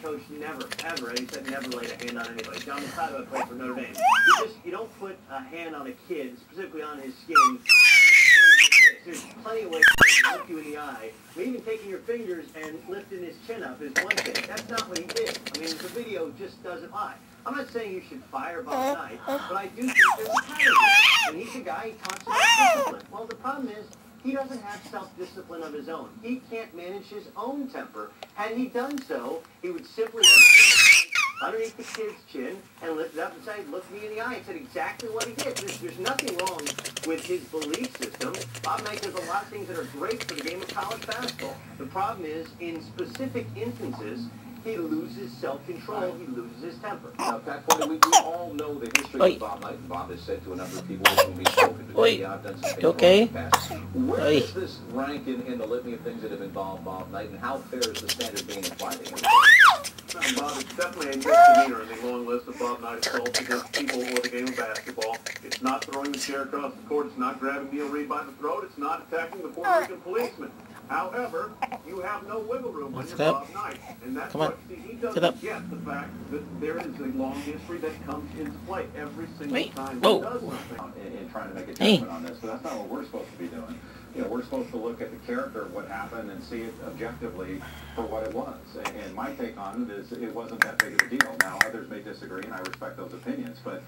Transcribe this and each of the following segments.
coach never, ever, and he said never laid a hand on anybody. John Machado played for Notre Dame. You don't put a hand on a kid, specifically on his skin. There's plenty of ways to look you in the eye. I mean, even taking your fingers and lifting his chin up is one thing. That's not what he did. I mean, the video just doesn't lie. I'm not saying you should fire Bob Knight, but I do think there's a pattern. And he's a guy, he talks about discipline. Well, the problem is, he doesn't have self-discipline of his own. He can't manage his own temper. Had he done so, he would simply have underneath the kid's chin and lift it up and say, look me in the eye. And said exactly what he did. There's nothing wrong with his belief system. Bob Knight does a lot of things that are great for the game of college basketball. The problem is, in specific instances, he loses self-control, he loses his temper. Now, Pat, we all know the history of Bob Knight, and Bob has said to a number of people with whom he's spoken today, I've done some things okay? in the past. Where does this rank in the litany of things that have involved Bob Knight, and how fair is the standard being applied to him? Bob, it's definitely a misdemeanor in the long list of Bob Knight assaults against people or the game of basketball. It's not throwing the chair across the court, it's not grabbing Neil Reed by the throat, it's not attacking the Puerto Rican policeman. However, you have no wiggle room when you're Bob Knight. And that's what he doesn't get, the fact that there is a long history that comes into play every single time he does something. In trying to make a judgment on this, but that's not what we're supposed to be doing. You know, we're supposed to look at the character of what happened and see it objectively for what it was. And my take on it is it wasn't that big of a deal. Now, others may disagree, and I respect those opinions. But,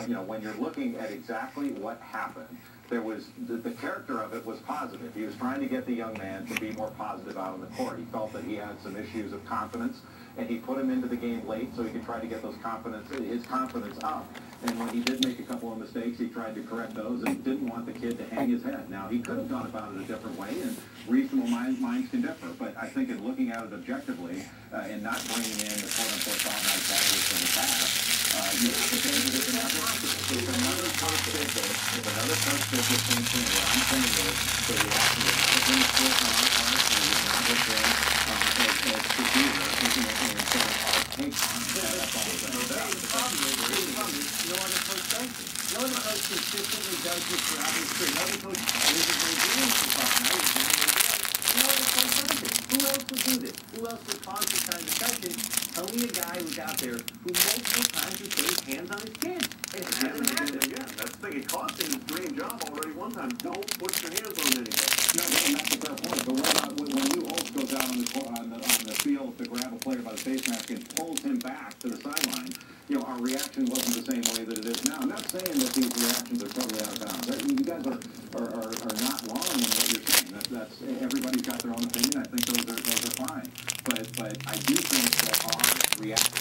you know, when you're looking at exactly what happened, there was the character of it was positive. He was trying to get the young man to be more positive out on the court. He felt that he had some issues of confidence, and he put him into the game late so he could try to get his confidence up. And when he did make a couple of mistakes, he tried to correct those and didn't want the kid to hang his head. Now, he could have gone about it a different way, and reasonable minds can differ. But I think in looking at it objectively and not bringing in the quote-unquote Bob Knight baggage from the past, you have to say that it's another constitution. If another coach does the same thing, what I'm saying is the reaction is not bring forth on our part, and it's not what bring as severe and sort of our take on it. That's all I'm saying. The problem is no other coach does it. No other coach consistently does this throughout his career. No other coach is a great deal for Bob Knight. No other coach does it. Who else would do this? Who else would cause this kind of discussion? Tell me a guy who's out there who multiple times would put his hands on his kids. It hasn't happened. Yeah, that's the thing. It cost him his dream job already one time. Don't put your hands on anybody. No, and that's a fair point. But what about when Lou Holtz goes out on the field to grab a player by the face mask and pulls him back to the sideline? You know, our reaction wasn't the same way that it is now. I'm not saying that these reactions are totally out of bounds. You guys are not wrong in what you're saying. That's everybody's got their own opinion. I think those are fine. But I do think that our reaction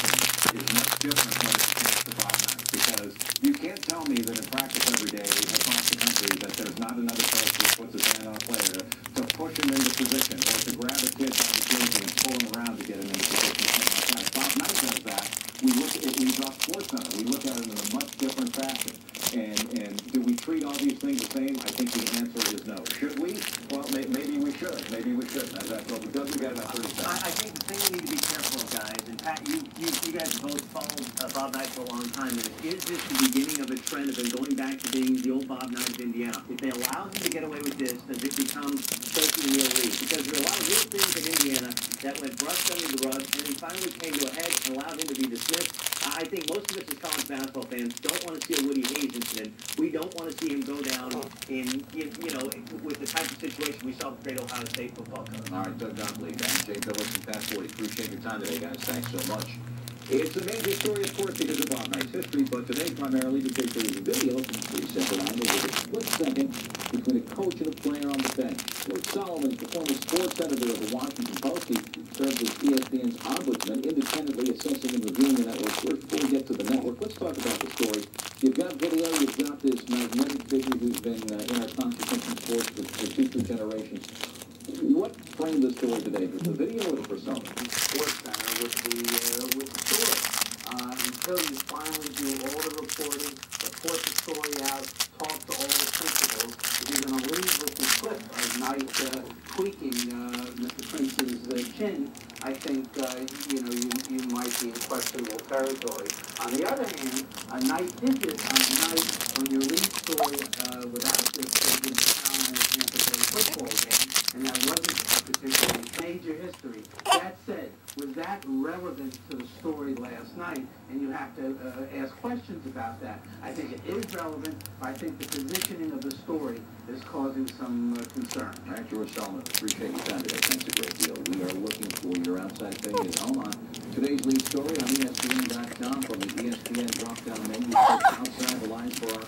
is much different when it comes to Bob Knight, because you can't tell me that in practice every day across the country that there's not another coach who puts his hand on a player to push him into position or to grab a kid by the jersey and pull him around to get him into position or something like that. Bob Knight does that. We look at it, we drop sports center. We look at it in a much different fashion. And do we treat all these things the same? I think the answer is no. Should we? Well, maybe we should. Maybe we shouldn't. That's what we got about 30 seconds. I think the thing we need to be careful of, guys, and Pat, you guys both followed Bob Knight for a long time, and is this the beginning of a trend of him going back to being the old Bob Knight of Indiana? If they allow him to get away with this, does it become Sophie and Neil Reed? Because there are a lot of real things in Indiana that went brushed under the rug, and then finally came to a head and allowed him to be dismissed. I think most of us as college basketball fans don't want to see a Woody Hayes incident. We don't want to see him go down in with the type of situation we saw with great Ohio State football coach. All right, Doug Gottlieb, Jay Phillips, and Pat Forty. Appreciate your time today, guys. Thanks so much. It's a major story, of course, because of Bob Knight's history, but today primarily because there is a video from the center line over a split second between a coach and a player on the bench. George Solomon, the former sports editor of the Washington Post, he served as ESPN's ombudsman, independently assessing and reviewing the network. First, before we get to the network, let's talk about the story. You've got video, you've got this magnetic figure who's been in our consciousness sports for two generations. What framed the story today? The video or the persona? Sports Center with the story. Until you finally do all the reporting, report the story out, talk to all the principals, if you're going to leave with the clip of Knight tweaking Mr. Prince's chin, I think you might be in questionable territory. On the other hand, Knight did this on a night when your lead story without this on a Tampa Bay football game, and that wasn't a particularly major history. That said, was that relevant to the story last night? And you have to ask questions about that. I think it is relevant, but I think the positioning of the story is causing some concern. All right, George Solomon, appreciate your time today. Thanks a great deal. We are looking for your outside opinion at home on today's lead story on ESPN.com from the ESPN drop-down menu. Outside the lines for our...